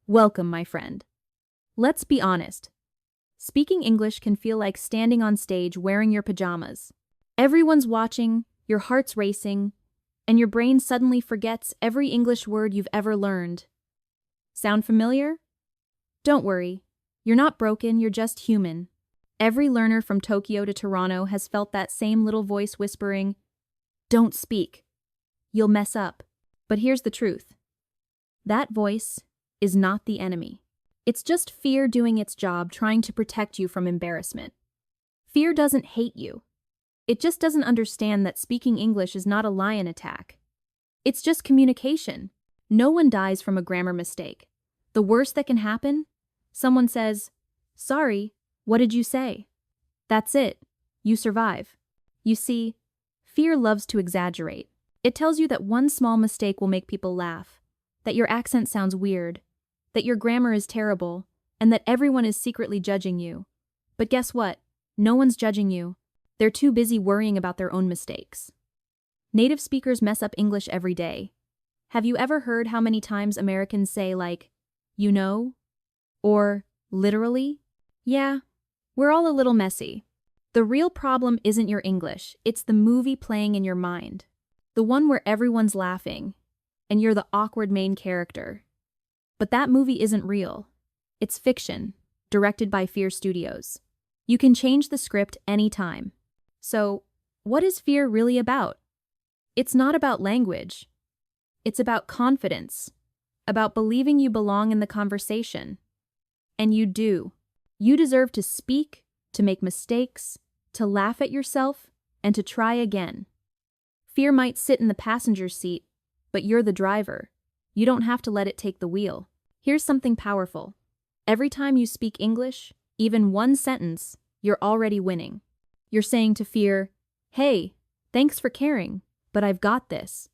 Welcome, my friend. Let's be honest. Speaking English can feel like standing on stage wearing your pajamas. Everyone's watching, your heart's racing, and your brain suddenly forgets every English word you've ever learned. Sound familiar? Don't worry. You're not broken, you're just human. Every learner from Tokyo to Toronto has felt that same little voice whispering, "Don't speak. You'll mess up." But here's the truth. That voice is not the enemy. It's just fear doing its job, trying to protect you from embarrassment. Fear doesn't hate you. It just doesn't understand that speaking English is not a lion attack. It's just communication. No one dies from a grammar mistake. The worst that can happen? Someone says, "Sorry, what did you say?" That's it. You survive. You see, fear loves to exaggerate. It tells you that one small mistake will make people laugh, that your accent sounds weird, that your grammar is terrible, and that everyone is secretly judging you. But guess what? No one's judging you. They're too busy worrying about their own mistakes. Native speakers mess up English every day. Have you ever heard how many times Americans say like, "you know," or "literally"? Yeah, we're all a little messy. The real problem isn't your English, it's the movie playing in your mind. The one where everyone's laughing, and you're the awkward main character. But that movie isn't real. It's fiction, directed by Fear Studios. You can change the script anytime. So, what is fear really about? It's not about language. It's about confidence, about believing you belong in the conversation. And you do. You deserve to speak, to make mistakes, to laugh at yourself, and to try again. Fear might sit in the passenger seat, but you're the driver. You don't have to let it take the wheel. Here's something powerful. Every time you speak English, even one sentence, you're already winning. You're saying to fear, "Hey, thanks for caring, but I've got this."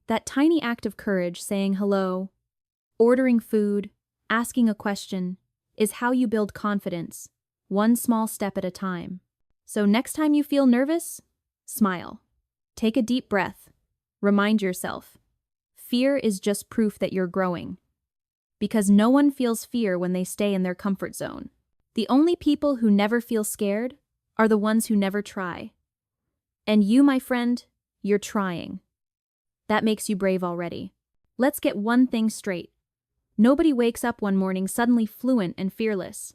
That tiny act of courage, saying hello, ordering food, asking a question, is how you build confidence, one small step at a time. So next time you feel nervous, smile. Take a deep breath. Remind yourself, fear is just proof that you're growing. Because no one feels fear when they stay in their comfort zone. The only people who never feel scared are the ones who never try. And you, my friend, you're trying. That makes you brave already. Let's get one thing straight. Nobody wakes up one morning suddenly fluent and fearless.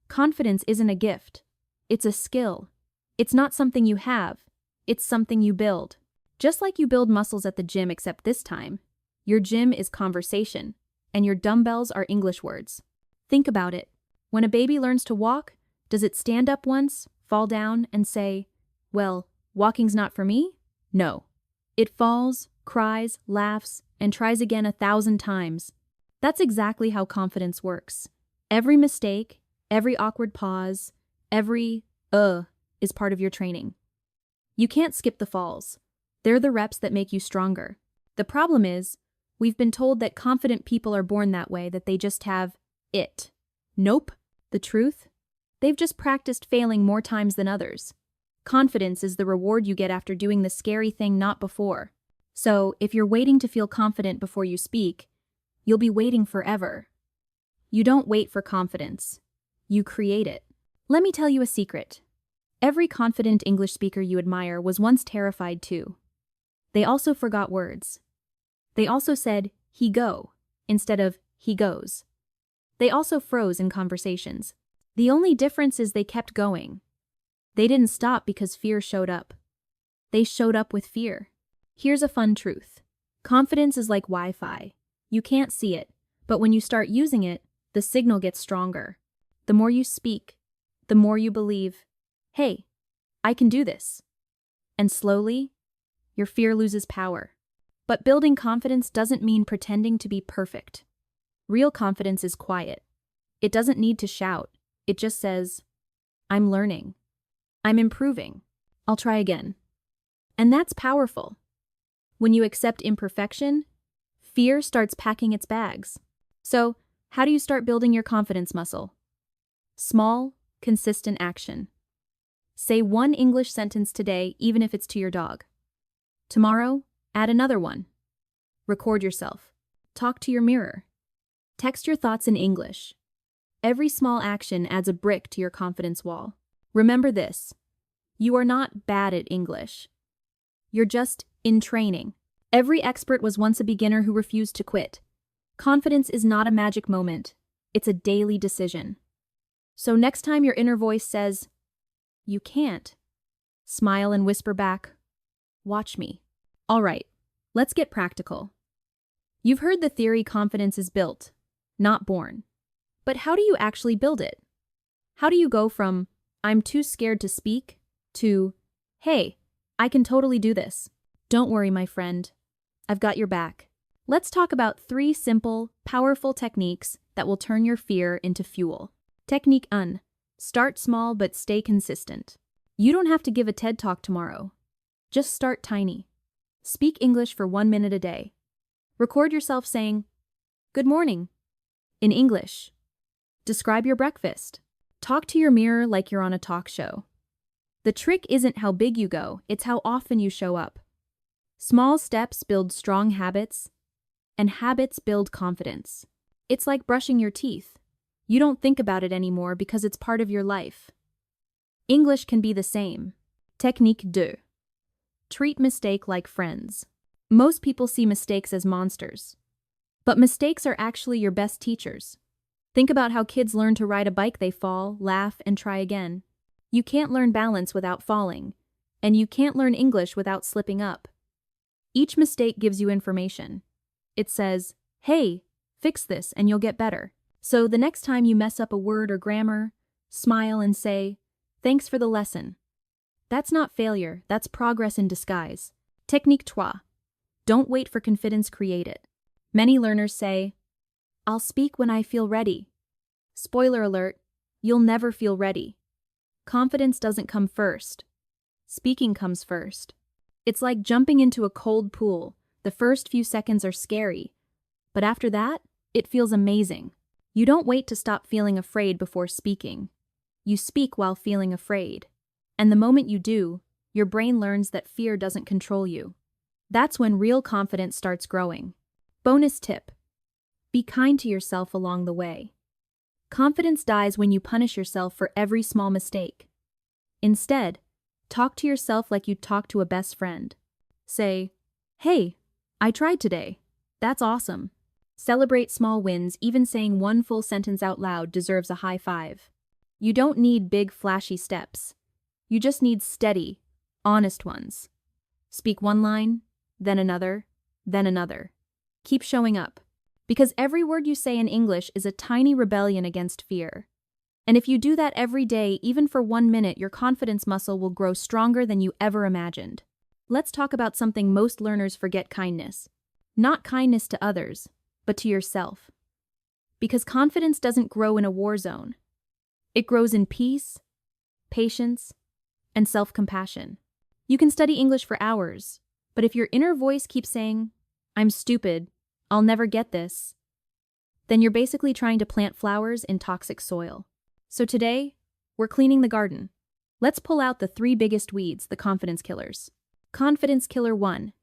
Confidence isn't a gift. It's a skill. It's not something you have. It's something you build. Just like you build muscles at the gym, except this time, your gym is conversation, and your dumbbells are English words. Think about it. When a baby learns to walk, does it stand up once, fall down, and say, "Well, walking's not for me"? No. It falls, cries, laughs, and tries again 1,000 times. That's exactly how confidence works. Every mistake, every awkward pause, every is part of your training. You can't skip the falls. They're the reps that make you stronger. The problem is, we've been told that confident people are born that way, that they just have it. Nope. The truth? They've just practiced failing more times than others. Confidence is the reward you get after doing the scary thing, not before. So, if you're waiting to feel confident before you speak, you'll be waiting forever. You don't wait for confidence. You create it. Let me tell you a secret. Every confident English speaker you admire was once terrified too. They also forgot words. They also said, "he go," instead of "he goes." They also froze in conversations. The only difference is they kept going. They didn't stop because fear showed up. They showed up with fear. Here's a fun truth. Confidence is like Wi-Fi. You can't see it, but when you start using it, the signal gets stronger. The more you speak, the more you believe, "Hey, I can do this." And slowly, your fear loses power. But building confidence doesn't mean pretending to be perfect. Real confidence is quiet. It doesn't need to shout. It just says, "I'm learning. I'm improving. I'll try again." And that's powerful. When you accept imperfection, fear starts packing its bags. So, how do you start building your confidence muscle? Small, consistent action. Say one English sentence today, even if it's to your dog. Tomorrow, add another one. Record yourself. Talk to your mirror. Text your thoughts in English. Every small action adds a brick to your confidence wall. Remember this: you are not bad at English. You're just in training. Every expert was once a beginner who refused to quit. Confidence is not a magic moment, it's a daily decision. So next time your inner voice says, "You can't," smile and whisper back, "Watch me." All right, let's get practical. You've heard the theory confidence is built, not born. But how do you actually build it? How do you go from, "I'm too scared to speak," to, "Hey, I can totally do this"? Don't worry, my friend. I've got your back. Let's talk about 3 simple, powerful techniques that will turn your fear into fuel. Technique 1. Start small but stay consistent. You don't have to give a TED Talk tomorrow. Just start tiny. Speak English for 1 minute a day. Record yourself saying, "Good morning," in English. Describe your breakfast. Talk to your mirror like you're on a talk show. The trick isn't how big you go, it's how often you show up. Small steps build strong habits, and habits build confidence. It's like brushing your teeth. You don't think about it anymore because it's part of your life. English can be the same. Technique 2. Treat mistake like friends. Most people see mistakes as monsters. But mistakes are actually your best teachers. Think about how kids learn to ride a bike. They fall, laugh, and try again. You can't learn balance without falling, and you can't learn English without slipping up. Each mistake gives you information. It says, "Hey, fix this and you'll get better." So the next time you mess up a word or grammar, smile and say, "Thanks for the lesson." That's not failure, that's progress in disguise. Technique 3. Don't wait for confidence, create it. Many learners say, "I'll speak when I feel ready." Spoiler alert, you'll never feel ready. Confidence doesn't come first. Speaking comes first. It's like jumping into a cold pool. The first few seconds are scary, but after that, it feels amazing. You don't wait to stop feeling afraid before speaking. You speak while feeling afraid. And the moment you do, your brain learns that fear doesn't control you. That's when real confidence starts growing. Bonus tip: be kind to yourself along the way. Confidence dies when you punish yourself for every small mistake. Instead, talk to yourself like you'd talk to a best friend. Say, "Hey, I tried today. That's awesome." Celebrate small wins. Even saying one full sentence out loud deserves a high five. You don't need big, flashy steps. You just need steady, honest ones. Speak one line, then another, then another. Keep showing up. Because every word you say in English is a tiny rebellion against fear. And if you do that every day, even for 1 minute, your confidence muscle will grow stronger than you ever imagined. Let's talk about something most learners forget: kindness. Not kindness to others, but to yourself. Because confidence doesn't grow in a war zone. It grows in peace, patience, and self-compassion. You can study English for hours, but if your inner voice keeps saying, "I'm stupid, I'll never get this," then you're basically trying to plant flowers in toxic soil. So today, we're cleaning the garden. Let's pull out the 3 biggest weeds, the confidence killers. Confidence killer 1.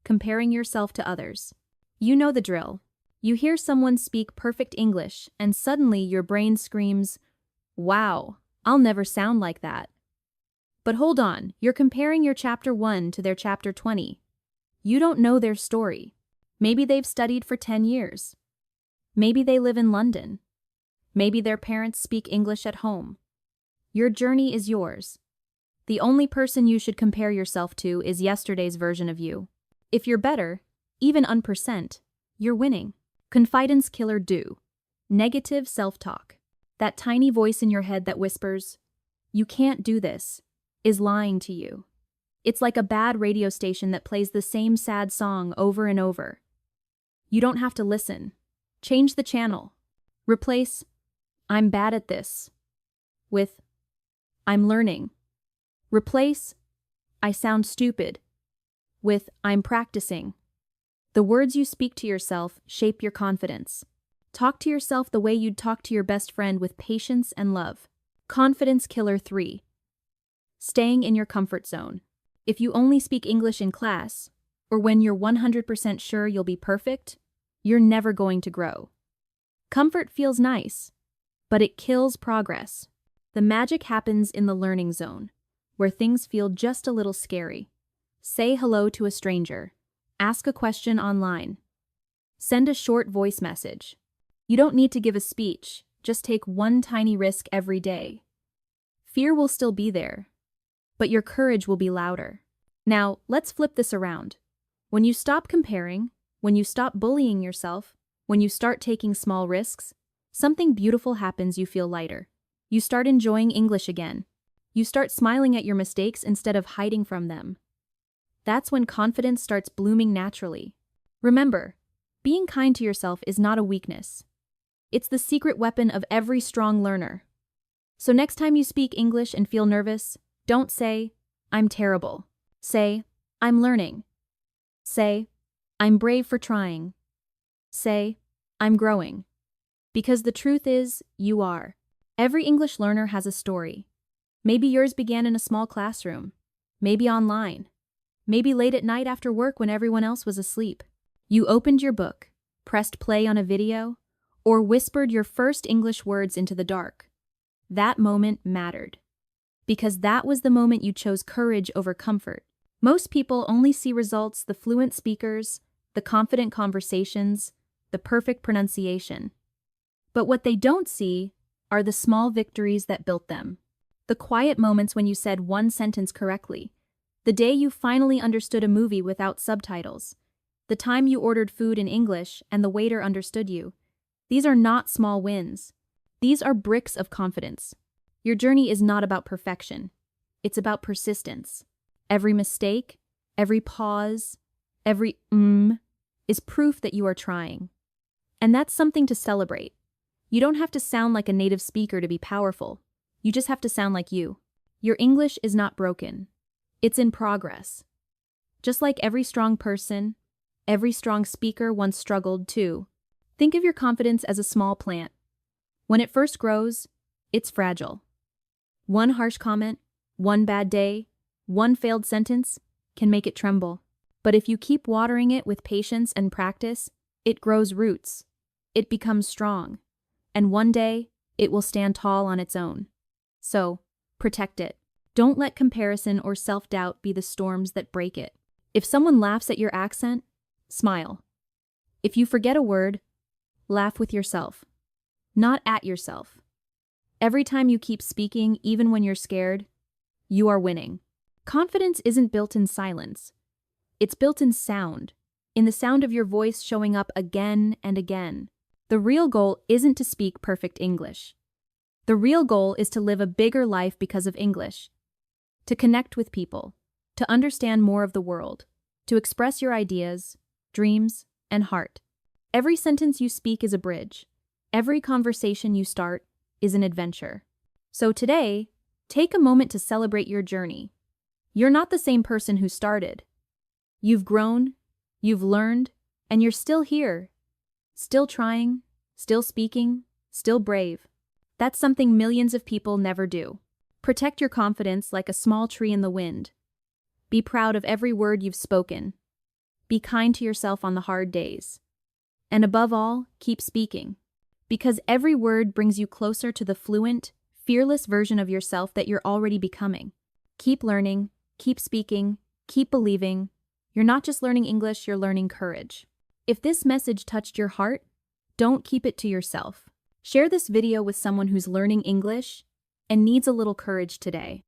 Comparing yourself to others. You know the drill. You hear someone speak perfect English, and suddenly your brain screams, "Wow, I'll never sound like that." But hold on, you're comparing your chapter 1 to their chapter 20. You don't know their story. Maybe they've studied for 10 years. Maybe they live in London. Maybe their parents speak English at home. Your journey is yours. The only person you should compare yourself to is yesterday's version of you. If you're better, even 1%, you're winning. Confidence killer 2. Negative self-talk. That tiny voice in your head that whispers, "You can't do this," is lying to you. It's like a bad radio station that plays the same sad song over and over. You don't have to listen. Change the channel. Replace "I'm bad at this" with "I'm learning." Replace "I sound stupid" with "I'm practicing." The words you speak to yourself shape your confidence. Talk to yourself the way you'd talk to your best friend, with patience and love. Confidence killer 3. Staying in your comfort zone. If you only speak English in class, or when you're 100% sure you'll be perfect, you're never going to grow. Comfort feels nice, but it kills progress. The magic happens in the learning zone, where things feel just a little scary. Say hello to a stranger. Ask a question online. Send a short voice message. You don't need to give a speech, just take one tiny risk every day. Fear will still be there, but your courage will be louder. Now, let's flip this around. When you stop comparing, when you stop bullying yourself, when you start taking small risks, something beautiful happens. You feel lighter. You start enjoying English again. You start smiling at your mistakes instead of hiding from them. That's when confidence starts blooming naturally. Remember, being kind to yourself is not a weakness. It's the secret weapon of every strong learner. So next time you speak English and feel nervous, don't say, "I'm terrible." Say, "I'm learning." Say, "I'm brave for trying." Say, "I'm growing." Because the truth is, you are. Every English learner has a story. Maybe yours began in a small classroom. Maybe online. Maybe late at night after work when everyone else was asleep. You opened your book, pressed play on a video, or whispered your first English words into the dark. That moment mattered. Because that was the moment you chose courage over comfort. Most people only see results: the fluent speakers, the confident conversations, the perfect pronunciation. But what they don't see are the small victories that built them. The quiet moments when you said one sentence correctly. The day you finally understood a movie without subtitles. The time you ordered food in English and the waiter understood you. These are not small wins. These are bricks of confidence. Your journey is not about perfection. It's about persistence. Every mistake, every pause, every is proof that you are trying. And that's something to celebrate. You don't have to sound like a native speaker to be powerful. You just have to sound like you. Your English is not broken. It's in progress. Just like every strong person, every strong speaker once struggled too. Think of your confidence as a small plant. When it first grows, it's fragile. One harsh comment, one bad day, one failed sentence can make it tremble. But if you keep watering it with patience and practice, it grows roots. It becomes strong. And one day, it will stand tall on its own. So, protect it. Don't let comparison or self-doubt be the storms that break it. If someone laughs at your accent, smile. If you forget a word, laugh with yourself, not at yourself. Every time you keep speaking, even when you're scared, you are winning. Confidence isn't built in silence. It's built in sound, in the sound of your voice showing up again and again. The real goal isn't to speak perfect English. The real goal is to live a bigger life because of English, to connect with people, to understand more of the world, to express your ideas, dreams, and heart. Every sentence you speak is a bridge. Every conversation you start is an adventure. So today, take a moment to celebrate your journey. You're not the same person who started. You've grown, you've learned, and you're still here. Still trying, still speaking, still brave. That's something millions of people never do. Protect your confidence like a small tree in the wind. Be proud of every word you've spoken. Be kind to yourself on the hard days. And above all, keep speaking. Because every word brings you closer to the fluent, fearless version of yourself that you're already becoming. Keep learning, keep speaking, keep believing. You're not just learning English, you're learning courage. If this message touched your heart, don't keep it to yourself. Share this video with someone who's learning English and needs a little courage today.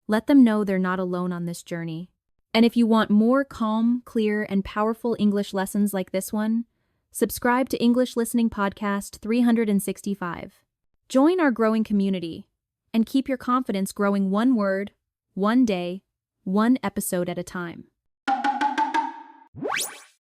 Let them know they're not alone on this journey. And if you want more calm, clear, and powerful English lessons like this one, subscribe to English Listening Podcast 365. Join our growing community and keep your confidence growing one word, one day, one episode at a time.